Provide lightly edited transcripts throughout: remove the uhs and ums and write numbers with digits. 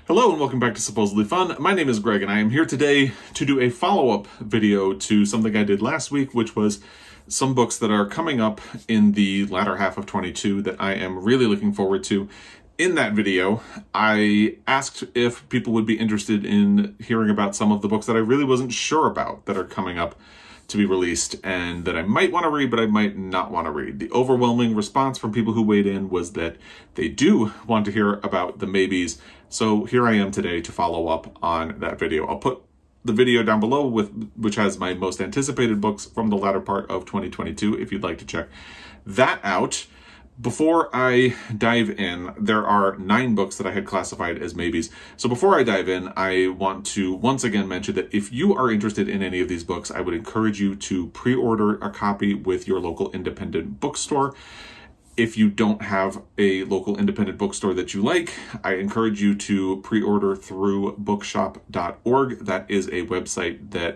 Hello and welcome back to Supposedly Fun. My name is Greg and I am here today to do a follow-up video to something I did last week, which was some books that are coming up in the latter half of 22 that I am really looking forward to. In that video, I asked if people would be interested in hearing about some of the books that I really wasn't sure about that are coming up to be released and that I might want to read, but I might not want to read. The overwhelming response from people who weighed in was that they do want to hear about the maybes. So here I am today to follow up on that video. I'll put the video down below which has my most anticipated books from the latter part of 2022 if you'd like to check that out. Before I dive in, there are 9 books that I had classified as maybes. So before I dive in, I want to once again mention that if you are interested in any of these books, I would encourage you to pre-order a copy with your local independent bookstore. If you don't have a local independent bookstore that you like, I encourage you to pre-order through bookshop.org. That is a website that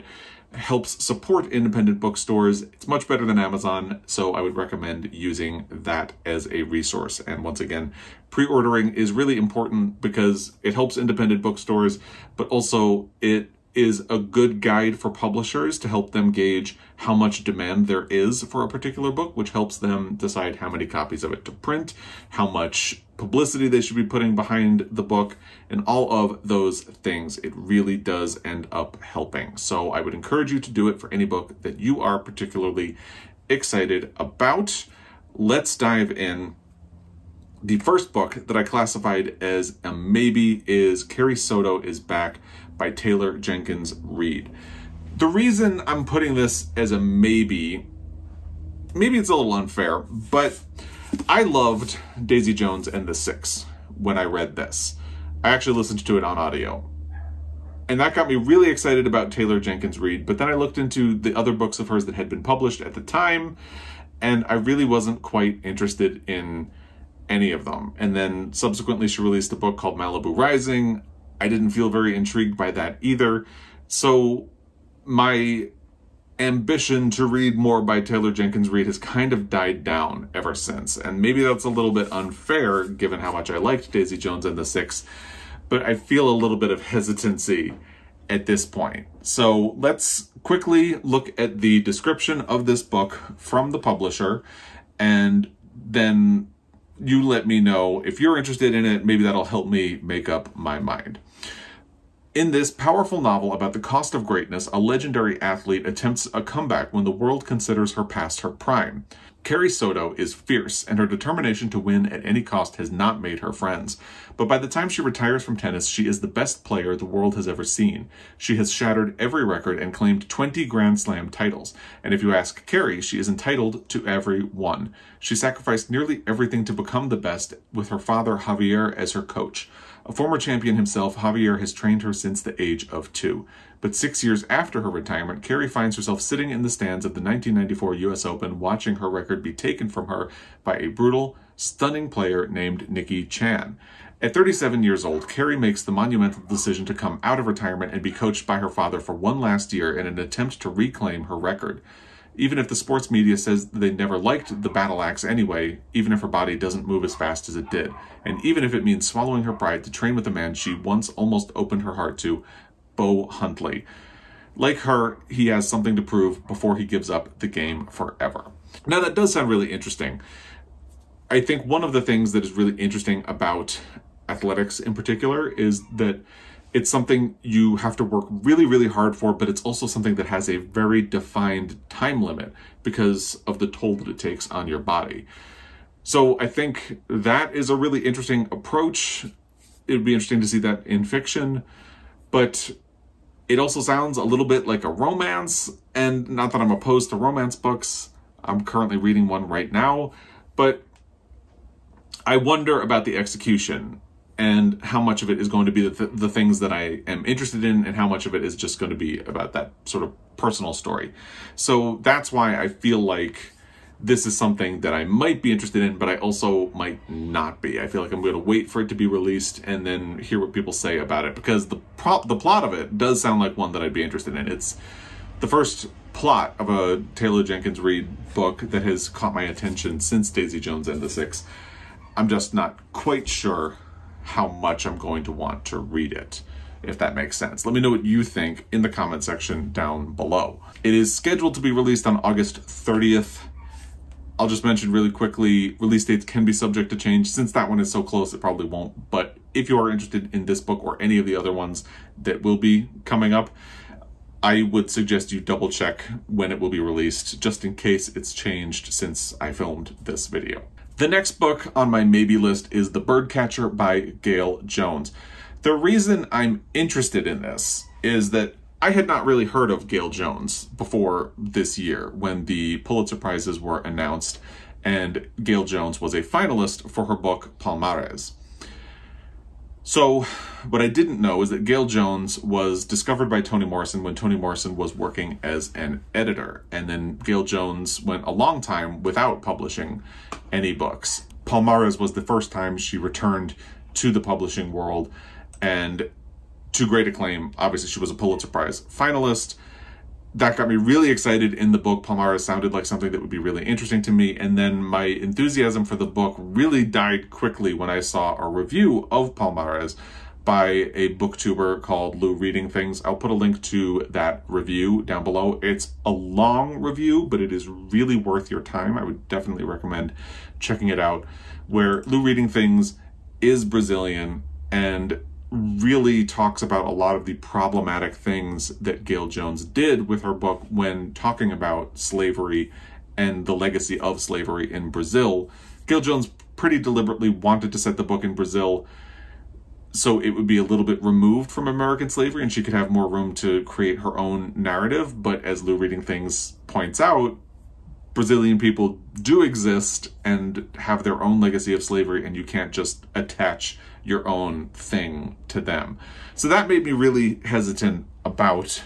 helps support independent bookstores. It's much better than Amazon, so I would recommend using that as a resource. And once again, pre-ordering is really important because it helps independent bookstores, but also it is a good guide for publishers to help them gauge how much demand there is for a particular book, which helps them decide how many copies of it to print, how much publicity they should be putting behind the book, and all of those things. It really does end up helping. So I would encourage you to do it for any book that you are particularly excited about. Let's dive in. The first book that I classified as a maybe is Carrie Soto is Back by Taylor Jenkins Reid. The reason I'm putting this as a maybe it's a little unfair, but I loved Daisy Jones and the Six when I read this. I actually listened to it on audio. And that got me really excited about Taylor Jenkins Reid, but then I looked into the other books of hers that had been published at the time, and I really wasn't quite interested in any of them. And then subsequently she released a book called Malibu Rising. I didn't feel very intrigued by that either. So my ambition to read more by Taylor Jenkins Reid has kind of died down ever since. And maybe that's a little bit unfair given how much I liked Daisy Jones and the Six, but I feel a little bit of hesitancy at this point. So let's quickly look at the description of this book from the publisher, and then you let me know if you're interested in it. Maybe that'll help me make up my mind. In this powerful novel about the cost of greatness, a legendary athlete attempts a comeback when the world considers her past her prime. Carrie Soto is fierce, and her determination to win at any cost has not made her friends. But by the time she retires from tennis, she is the best player the world has ever seen. She has shattered every record and claimed 20 Grand Slam titles. And if you ask Carrie, she is entitled to every one. She sacrificed nearly everything to become the best, with her father Javier as her coach. A former champion himself, Javier has trained her since the age of 2. But 6 years after her retirement, Carrie finds herself sitting in the stands of the 1994 US Open, watching her record be taken from her by a brutal, stunning player named Nikki Chan. At 37 years old, Carrie makes the monumental decision to come out of retirement and be coached by her father for one last year in an attempt to reclaim her record. Even if the sports media says they never liked the battle axe anyway, even if her body doesn't move as fast as it did, and even if it means swallowing her pride to train with a man she once almost opened her heart to, Bo Huntley. Like her, he has something to prove before he gives up the game forever. Now that does sound really interesting. I think one of the things that is really interesting about athletics in particular is that it's something you have to work really, really hard for, but it's also something that has a very defined time limit because of the toll that it takes on your body. So I think that is a really interesting approach. It would be interesting to see that in fiction, but it also sounds a little bit like a romance, and not that I'm opposed to romance books. I'm currently reading one right now, but I wonder about the execution and how much of it is going to be the things that I am interested in, and how much of it is just going to be about that sort of personal story. So that's why I feel like this is something that I might be interested in, but I also might not be. I feel like I'm going to wait for it to be released and then hear what people say about it, because the plot of it does sound like one that I'd be interested in. It's the first plot of a Taylor Jenkins Reid book that has caught my attention since Daisy Jones and the Six. I'm just not quite sure how much I'm going to want to read it, if that makes sense. Let me know what you think in the comment section down below. It is scheduled to be released on August 30th. I'll just mention really quickly, release dates can be subject to change. Since that one is so close, it probably won't. But if you are interested in this book or any of the other ones that will be coming up, I would suggest you double check when it will be released, just in case it's changed since I filmed this video. The next book on my maybe list is The Birdcatcher by Gayl Jones. The reason I'm interested in this is that I had not really heard of Gayl Jones before this year when the Pulitzer Prizes were announced and Gayl Jones was a finalist for her book Palmares. So what I didn't know is that Gayl Jones was discovered by Toni Morrison when Toni Morrison was working as an editor, and then Gayl Jones went a long time without publishing any books. Palmares was the first time she returned to the publishing world, and to great acclaim. Obviously, she was a Pulitzer Prize finalist. That got me really excited in the book. Palmares sounded like something that would be really interesting to me, and then my enthusiasm for the book really died quickly when I saw a review of Palmares by a booktuber called Lou Reading Things. I'll put a link to that review down below. It's a long review, but it is really worth your time. I would definitely recommend checking it out, where Lou Reading Things is Brazilian and really talks about a lot of the problematic things that Gayl Jones did with her book when talking about slavery and the legacy of slavery in Brazil. Gayl Jones pretty deliberately wanted to set the book in Brazil so it would be a little bit removed from American slavery and she could have more room to create her own narrative. But as Lou Reading Things points out, Brazilian people do exist and have their own legacy of slavery, and you can't just attach your own thing to them. So that made me really hesitant about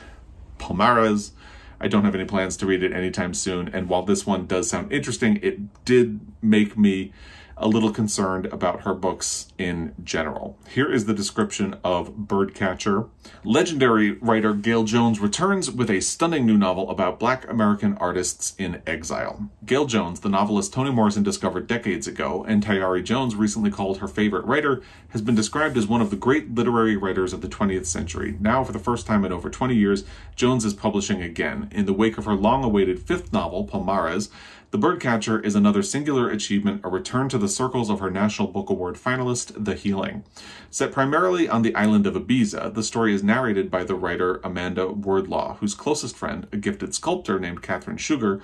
Palmares. I don't have any plans to read it anytime soon, and while this one does sound interesting, it did make me a little concerned about her books in general. Here is the description of Birdcatcher. Legendary writer Gayl Jones returns with a stunning new novel about Black American artists in exile. Gayl Jones, the novelist Toni Morrison discovered decades ago, and Tayari Jones recently called her favorite writer, has been described as one of the great literary writers of the 20th century. Now, for the first time in over 20 years, Jones is publishing again. In the wake of her long-awaited fifth novel, Palmares, The Birdcatcher is another singular achievement, a return to the circles of her National Book Award finalist, The Healing. Set primarily on the island of Ibiza, the story is narrated by the writer Amanda Wardlaw, whose closest friend, a gifted sculptor named Katherine Sugar,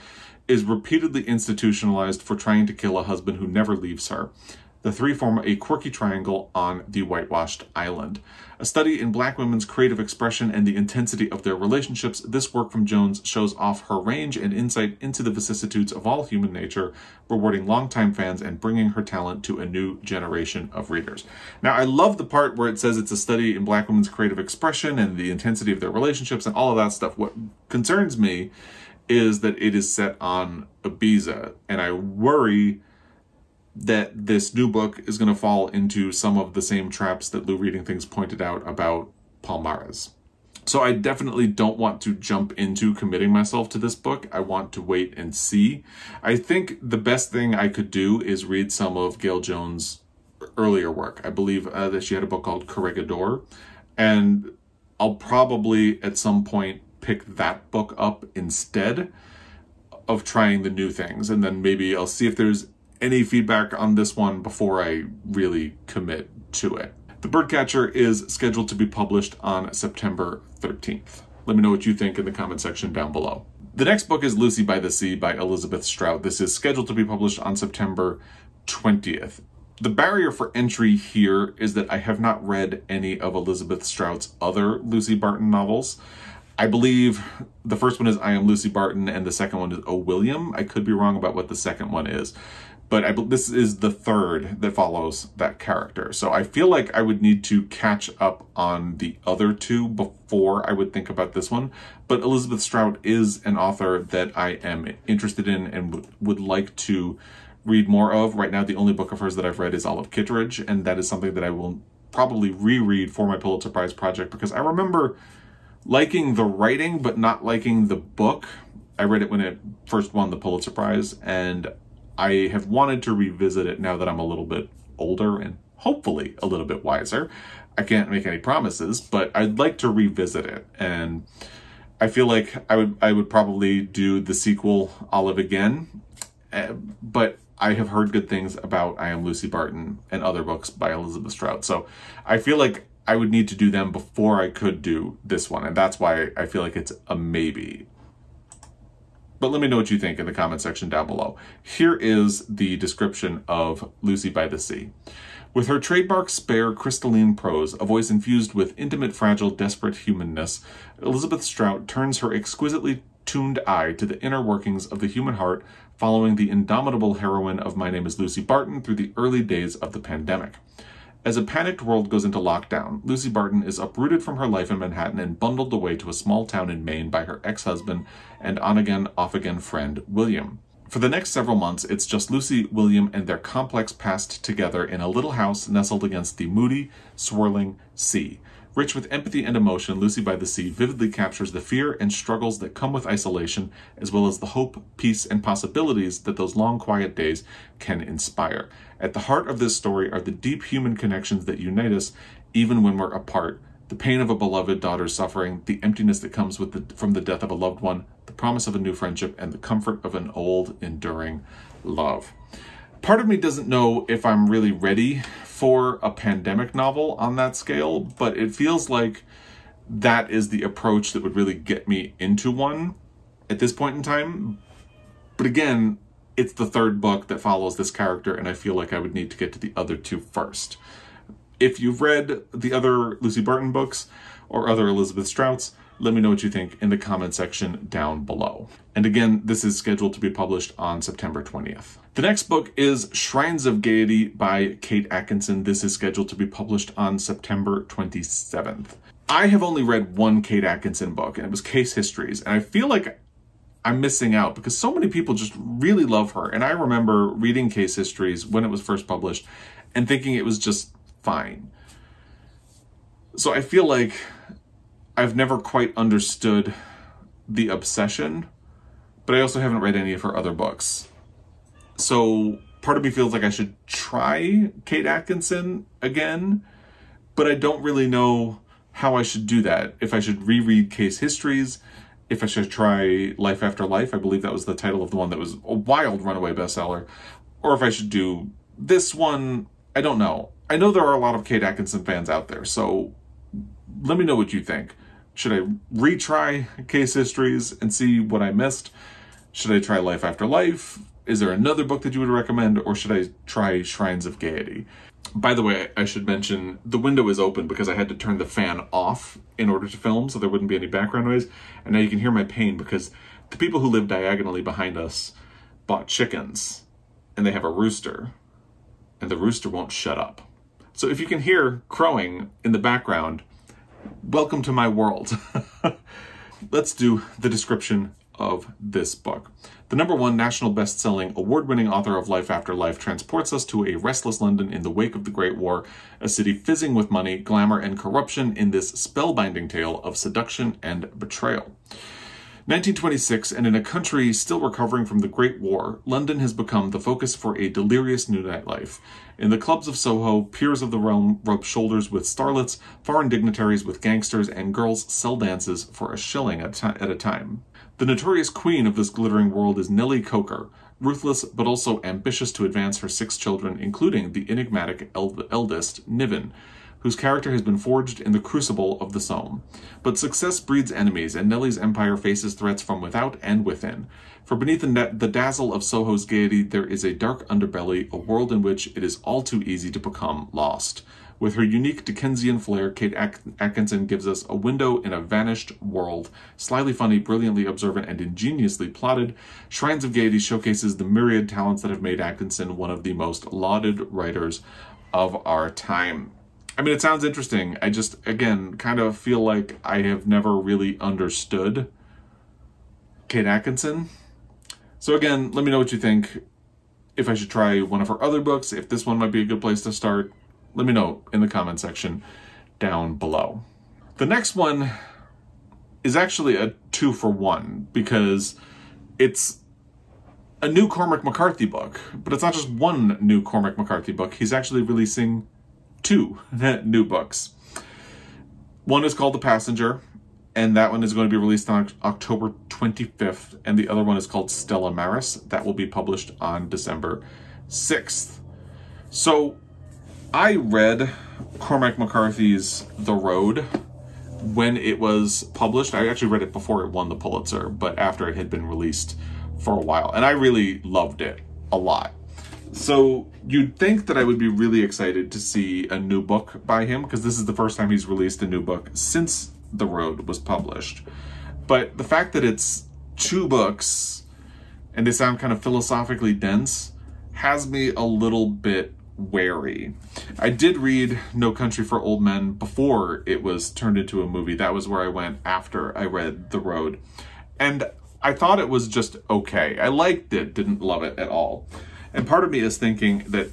is repeatedly institutionalized for trying to kill a husband who never leaves her. The three form a quirky triangle on the whitewashed island. A study in Black women's creative expression and the intensity of their relationships, this work from Jones shows off her range and insight into the vicissitudes of all human nature, rewarding longtime fans and bringing her talent to a new generation of readers. Now, I love the part where it says it's a study in Black women's creative expression and the intensity of their relationships and all of that stuff. What concerns me is that it is set on Ibiza, and I worry that this new book is going to fall into some of the same traps that Lou Reading Things pointed out about Palmares. So I definitely don't want to jump into committing myself to this book. I want to wait and see. I think the best thing I could do is read some of Gayl Jones' earlier work. I believe that she had a book called Corregidor, and I'll probably at some point pick that book up instead of trying the new things, and then maybe I'll see if there's any feedback on this one before I really commit to it. The Birdcatcher is scheduled to be published on September 13th. Let me know what you think in the comment section down below. The next book is Lucy by the Sea by Elizabeth Strout. This is scheduled to be published on September 20th. The barrier for entry here is that I have not read any of Elizabeth Strout's other Lucy Barton novels. I believe the first one is I Am Lucy Barton and the second one is Oh William. I could be wrong about what the second one is, but this is the third that follows that character. So I feel like I would need to catch up on the other two before I would think about this one. But Elizabeth Strout is an author that I am interested in and would like to read more of. Right now, the only book of hers that I've read is Olive Kitteridge, and that is something that I will probably reread for my Pulitzer Prize project because I remember liking the writing but not liking the book. I read it when it first won the Pulitzer Prize, and I have wanted to revisit it now that I'm a little bit older and hopefully a little bit wiser. I can't make any promises, but I'd like to revisit it. And I feel like I would probably do the sequel Olive again, but I have heard good things about I Am Lucy Barton and other books by Elizabeth Strout. So I feel like I would need to do them before I could do this one. And that's why I feel like it's a maybe. But let me know what you think in the comment section down below. Here is the description of Lucy by the Sea. With her trademark spare, crystalline prose, a voice infused with intimate, fragile, desperate humanness, Elizabeth Strout turns her exquisitely tuned eye to the inner workings of the human heart, following the indomitable heroine of My Name is Lucy Barton through the early days of the pandemic. As a panicked world goes into lockdown, Lucy Barton is uprooted from her life in Manhattan and bundled away to a small town in Maine by her ex-husband and on-again, off-again friend, William. For the next several months, it's just Lucy, William, and their complex past together in a little house nestled against the moody, swirling sea. Rich with empathy and emotion, Lucy by the Sea vividly captures the fear and struggles that come with isolation, as well as the hope, peace, and possibilities that those long, quiet days can inspire. At the heart of this story are the deep human connections that unite us even when we're apart, the pain of a beloved daughter's suffering, the emptiness that comes from the death of a loved one, the promise of a new friendship, and the comfort of an old, enduring love. Part of me doesn't know if I'm really ready for a pandemic novel on that scale, but it feels like that is the approach that would really get me into one at this point in time. But again, it's the third book that follows this character, and I feel like I would need to get to the other two first. If you've read the other Lucy Barton books or other Elizabeth Strouts, let me know what you think in the comment section down below. And again, this is scheduled to be published on September 20th. The next book is Shrines of Gaiety by Kate Atkinson. This is scheduled to be published on September 27th. I have only read one Kate Atkinson book, and it was Case Histories, and I feel like I'm missing out because so many people just really love her. And I remember reading Case Histories when it was first published and thinking it was just fine. So I feel like I've never quite understood the obsession, but I also haven't read any of her other books. So part of me feels like I should try Kate Atkinson again, but I don't really know how I should do that. If I should reread Case Histories, if I should try Life After Life, I believe that was the title of the one that was a wild runaway bestseller, or if I should do this one, I don't know. I know there are a lot of Kate Atkinson fans out there, so let me know what you think. Should I retry Case Histories and see what I missed? Should I try Life After Life? Is there another book that you would recommend, or should I try Shrines of Gaiety? By the way, I should mention the window is open because I had to turn the fan off in order to film so there wouldn't be any background noise. And now you can hear my pain because the people who live diagonally behind us bought chickens and they have a rooster and the rooster won't shut up. So if you can hear crowing in the background, welcome to my world. Let's do the description of this book. The #1 national best-selling, award-winning author of Life After Life transports us to a restless London in the wake of the Great War, a city fizzing with money, glamour, and corruption in this spellbinding tale of seduction and betrayal. 1926, and in a country still recovering from the Great War, London has become the focus for a delirious new nightlife. In the clubs of Soho, peers of the realm rub shoulders with starlets, foreign dignitaries with gangsters, and girls sell dances for a shilling at a time. The notorious queen of this glittering world is Nellie Coker, ruthless but also ambitious to advance her 6 children, including the enigmatic eldest, Niven, whose character has been forged in the crucible of the Somme. But success breeds enemies, and Nellie's empire faces threats from without and within. For beneath the dazzle of Soho's gaiety, there is a dark underbelly, a world in which it is all too easy to become lost. With her unique Dickensian flair, Kate Atkinson gives us a window in a vanished world. Slyly funny, brilliantly observant, and ingeniously plotted, Shrines of Gaiety showcases the myriad talents that have made Atkinson one of the most lauded writers of our time. I mean, it sounds interesting. I just, again, kind of feel like I have never really understood Kate Atkinson. So again, let me know what you think. If I should try one of her other books, if this one might be a good place to start, let me know in the comment section down below. The next one is actually a 2-for-1 because it's a new Cormac McCarthy book, but it's not just one new Cormac McCarthy book. He's actually releasing two new books. One is called The Passenger, and that one is going to be released on October 25th, and the other one is called Stella Maris. That will be published on December 6th. So I read Cormac McCarthy's The Road when it was published. I actually read it before it won the Pulitzer, but after it had been released for a while, and I really loved it a lot. So you'd think that I would be really excited to see a new book by him, because this is the first time he's released a new book since The Road was published. But the fact that it's two books and they sound kind of philosophically dense has me a little bit wary. I did read No Country for Old Men before it was turned into a movie. That was where I went after I read The Road. And I thought it was just okay. I liked it, didn't love it at all. And part of me is thinking that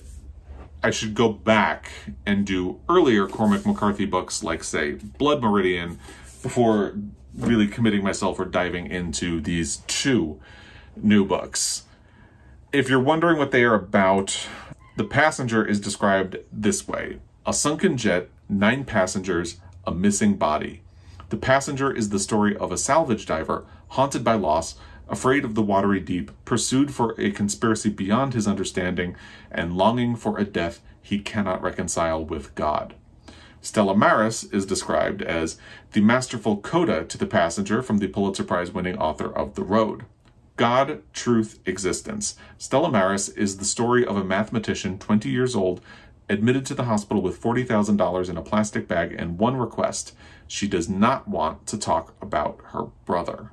I should go back and do earlier Cormac McCarthy books like, say, Blood Meridian, before really committing myself or diving into these two new books. If you're wondering what they are about, The Passenger is described this way: a sunken jet, 9 passengers, a missing body. The Passenger is the story of a salvage diver haunted by loss, afraid of the watery deep, pursued for a conspiracy beyond his understanding, and longing for a death he cannot reconcile with God. Stella Maris is described as the masterful coda to The Passenger from the Pulitzer Prize-winning author of The Road. God, Truth, Existence. Stella Maris is the story of a mathematician, 20 years old, admitted to the hospital with $40,000 in a plastic bag and one request: she does not want to talk about her brother.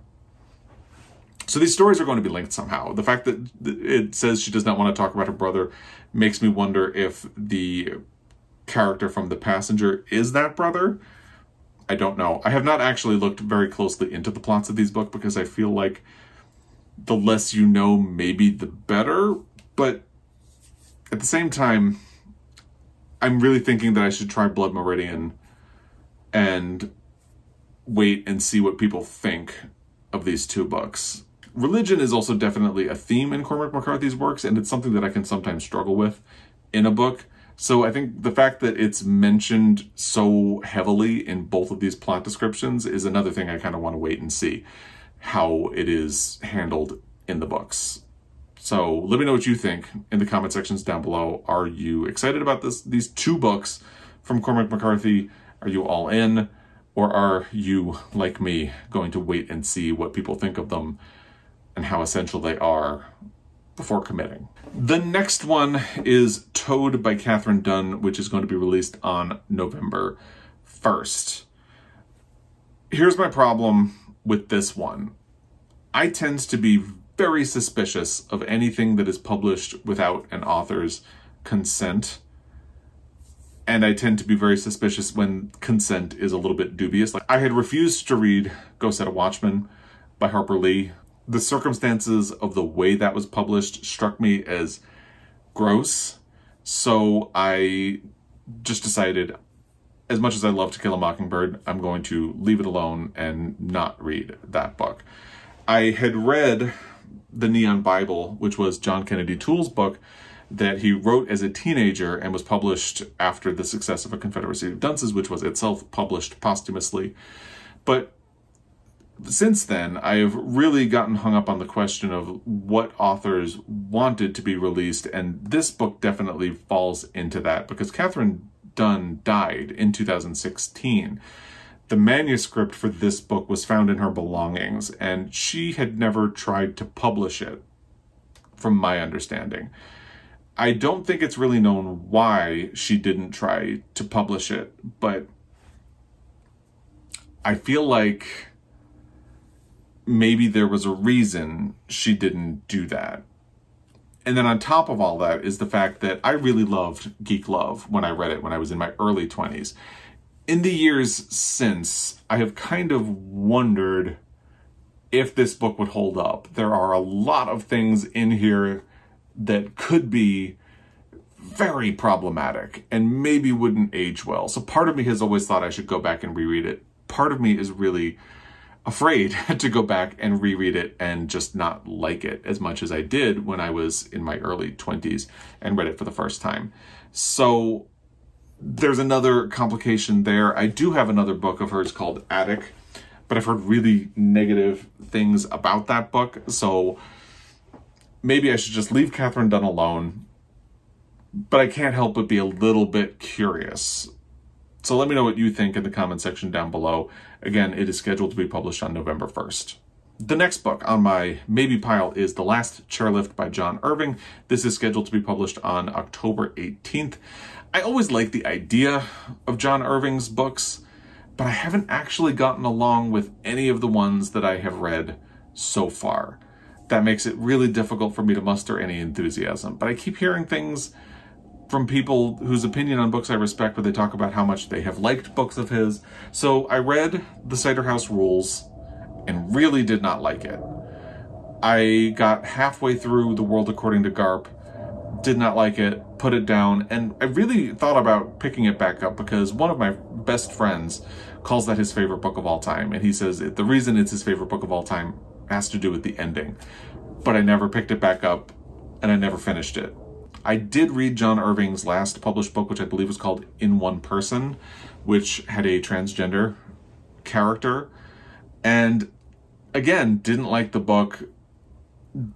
So these stories are going to be linked somehow. The fact that it says she does not want to talk about her brother makes me wonder if the character from The Passenger is that brother. I don't know. I have not actually looked very closely into the plots of these books, because I feel like the less you know, maybe the better. But at the same time, I'm really thinking that I should try Blood Meridian and wait and see what people think of these two books. Religion is also definitely a theme in Cormac McCarthy's works, and it's something that I can sometimes struggle with in a book. So I think the fact that it's mentioned so heavily in both of these plot descriptions is another thing I kind of want to wait and see how it is handled in the books. So let me know what you think in the comment sections down below. Are you excited about these two books from Cormac McCarthy? Are you all in? Or are you, like me, going to wait and see what people think of them and how essential they are before committing? The next one is Toad by Katherine Dunn, which is going to be released on November 1st. Here's my problem with this one. I tend to be very suspicious of anything that is published without an author's consent. And I tend to be very suspicious when consent is a little bit dubious. Like, I had refused to read Go Set a Watchman by Harper Lee. The circumstances of the way that was published struck me as gross. So I just decided, as much as I love To Kill a Mockingbird, I'm going to leave it alone and not read that book. I had read The Neon Bible, which was John Kennedy Toole's book that he wrote as a teenager and was published after the success of A Confederacy of Dunces, which was itself published posthumously. But since then, I have really gotten hung up on the question of what authors wanted to be released, and this book definitely falls into that, because Katherine Dunn died in 2016. The manuscript for this book was found in her belongings, and she had never tried to publish it, from my understanding. I don't think it's really known why she didn't try to publish it, but I feel like maybe there was a reason she didn't do that. And then on top of all that is the fact that I really loved Geek Love when I read it when I was in my early 20s. In the years since, I have kind of wondered if this book would hold up. There are a lot of things in here that could be very problematic and maybe wouldn't age well. So part of me has always thought I should go back and reread it. Part of me is really afraid to go back and reread it and just not like it as much as I did when I was in my early 20s and read it for the first time. So there's another complication there. I do have another book of hers called Attic, but I've heard really negative things about that book, so maybe I should just leave Katherine Dunn alone, but I can't help but be a little bit curious. So let me know what you think in the comment section down below. Again, it is scheduled to be published on November 1st. The next book on my maybe pile is The Last Chairlift by John Irving. This is scheduled to be published on October 18th. I always like the idea of John Irving's books, but I haven't actually gotten along with any of the ones that I have read so far. That makes it really difficult for me to muster any enthusiasm. But I keep hearing things from people whose opinion on books I respect, where they talk about how much they have liked books of his. So I read The Cider House Rules and really did not like it. I got halfway through The World According to Garp, did not like it, put it down, and I really thought about picking it back up because one of my best friends calls that his favorite book of all time, and he says the reason it's his favorite book of all time has to do with the ending. But I never picked it back up, and I never finished it. I did read John Irving's last published book, which I believe was called In One Person, which had a transgender character, and again, didn't like the book,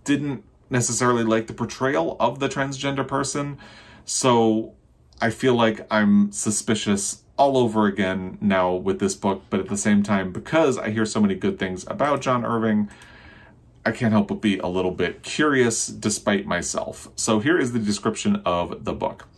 didn't necessarily like the portrayal of the transgender person, so I feel like I'm suspicious all over again now with this book, but at the same time, because I hear so many good things about John Irving, I can't help but be a little bit curious despite myself. So here is the description of the book.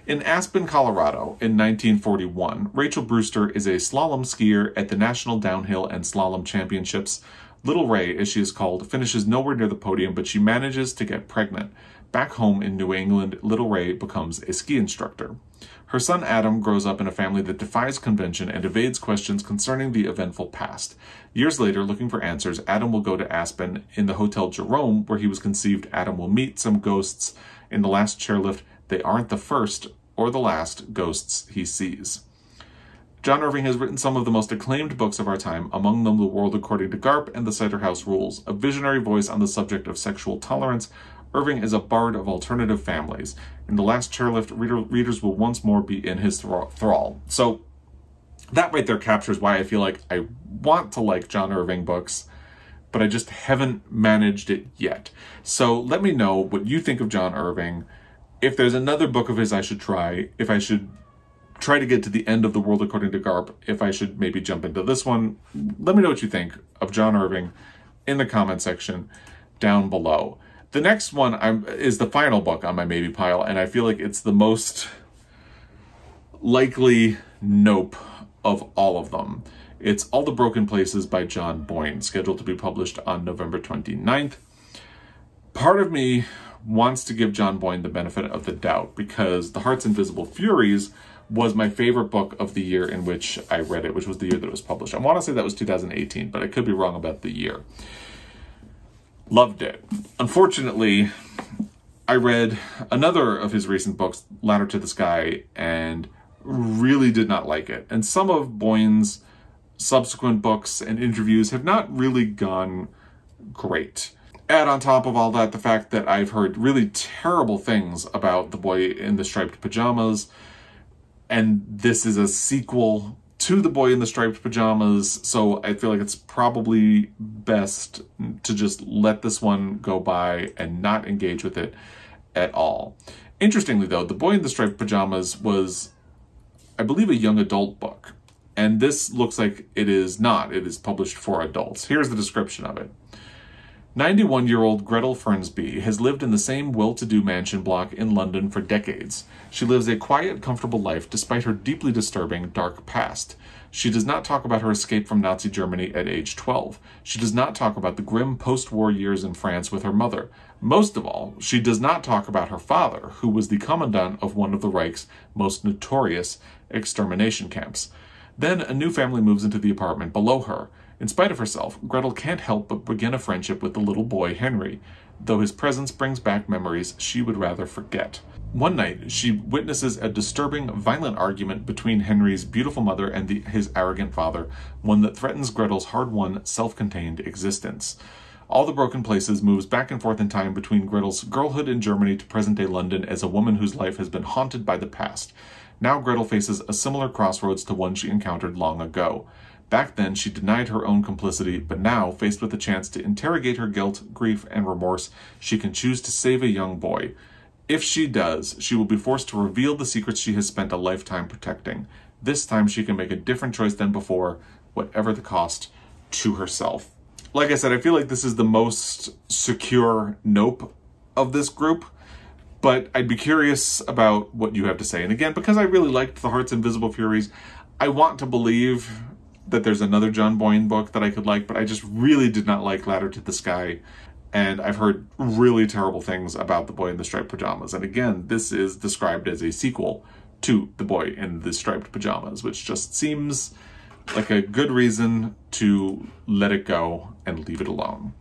In Aspen, Colorado, in 1941, Rachel Brewster is a slalom skier at the National Downhill and Slalom Championships. Little Ray, as she is called, finishes nowhere near the podium, but she manages to get pregnant. Back home in New England, Little Ray becomes a ski instructor. Her son Adam grows up in a family that defies convention and evades questions concerning the eventful past. Years later, looking for answers, Adam will go to Aspen. In the Hotel Jerome, where he was conceived, Adam will meet some ghosts. In The Last Chairlift, they aren't the first or the last ghosts he sees. John Irving has written some of the most acclaimed books of our time, among them The World According to Garp and The Cider House Rules. A visionary voice on the subject of sexual tolerance, Irving is a bard of alternative families. In The Last Chairlift, readers will once more be in his thrall. So that right there captures why I feel like I want to like John Irving books, but I just haven't managed it yet. So let me know what you think of John Irving. If there's another book of his I should try, if I should try to get to the end of The World According to Garp, if I should maybe jump into this one, let me know what you think of John Irving in the comment section down below. The next one is the final book on my maybe pile, and I feel like it's the most likely nope of all of them. It's All the Broken Places by John Boyne, scheduled to be published on November 29th. Part of me wants to give John Boyne the benefit of the doubt because The Heart's Invisible Furies was my favorite book of the year in which I read it, which was the year that it was published. I want to say that was 2018, but I could be wrong about the year. Loved it. Unfortunately, I read another of his recent books, Ladder to the Sky, and really did not like it. And some of Boyne's subsequent books and interviews have not really gone great. Add on top of all that the fact that I've heard really terrible things about The Boy in the Striped Pajamas, and this is a sequel to The Boy in the Striped Pajamas, so I feel like it's probably best to just let this one go by and not engage with it at all. Interestingly though, The Boy in the Striped Pajamas was, I believe, a young adult book, and this looks like it is not. It is published for adults. Here's the description of it. 91-year-old Gretel Fernsby has lived in the same well-to-do mansion block in London for decades. She lives a quiet, comfortable life despite her deeply disturbing, dark past. She does not talk about her escape from Nazi Germany at age 12. She does not talk about the grim post-war years in France with her mother. Most of all, she does not talk about her father, who was the commandant of one of the Reich's most notorious extermination camps. Then a new family moves into the apartment below her. In spite of herself, Gretel can't help but begin a friendship with the little boy, Henry, though his presence brings back memories she would rather forget. One night, she witnesses a disturbing, violent argument between Henry's beautiful mother and his arrogant father, one that threatens Gretel's hard-won, self-contained existence. All the Broken Places moves back and forth in time between Gretel's girlhood in Germany to present-day London as a woman whose life has been haunted by the past. Now Gretel faces a similar crossroads to one she encountered long ago. Back then, she denied her own complicity, but now, faced with the chance to interrogate her guilt, grief, and remorse, she can choose to save a young boy. If she does, she will be forced to reveal the secrets she has spent a lifetime protecting. This time, she can make a different choice than before, whatever the cost to herself. Like I said, I feel like this is the most secure nope of this group, but I'd be curious about what you have to say. And again, because I really liked The Heart's Invisible Furies, I want to believe that there's another John Boyne book that I could like, but I just really did not like Ladder to the Sky. And I've heard really terrible things about The Boy in the Striped Pajamas. And again, this is described as a sequel to The Boy in the Striped Pajamas, which just seems like a good reason to let it go and leave it alone.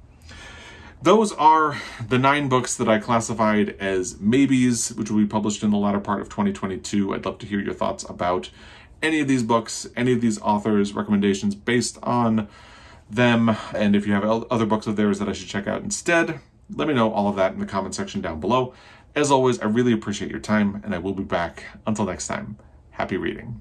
Those are the 9 books that I classified as maybes, which will be published in the latter part of 2022. I'd love to hear your thoughts about any of these books, any of these authors' recommendations based on them, and if you have other books of theirs that I should check out instead, let me know all of that in the comment section down below. As always, I really appreciate your time, and I will be back. Until next time, happy reading.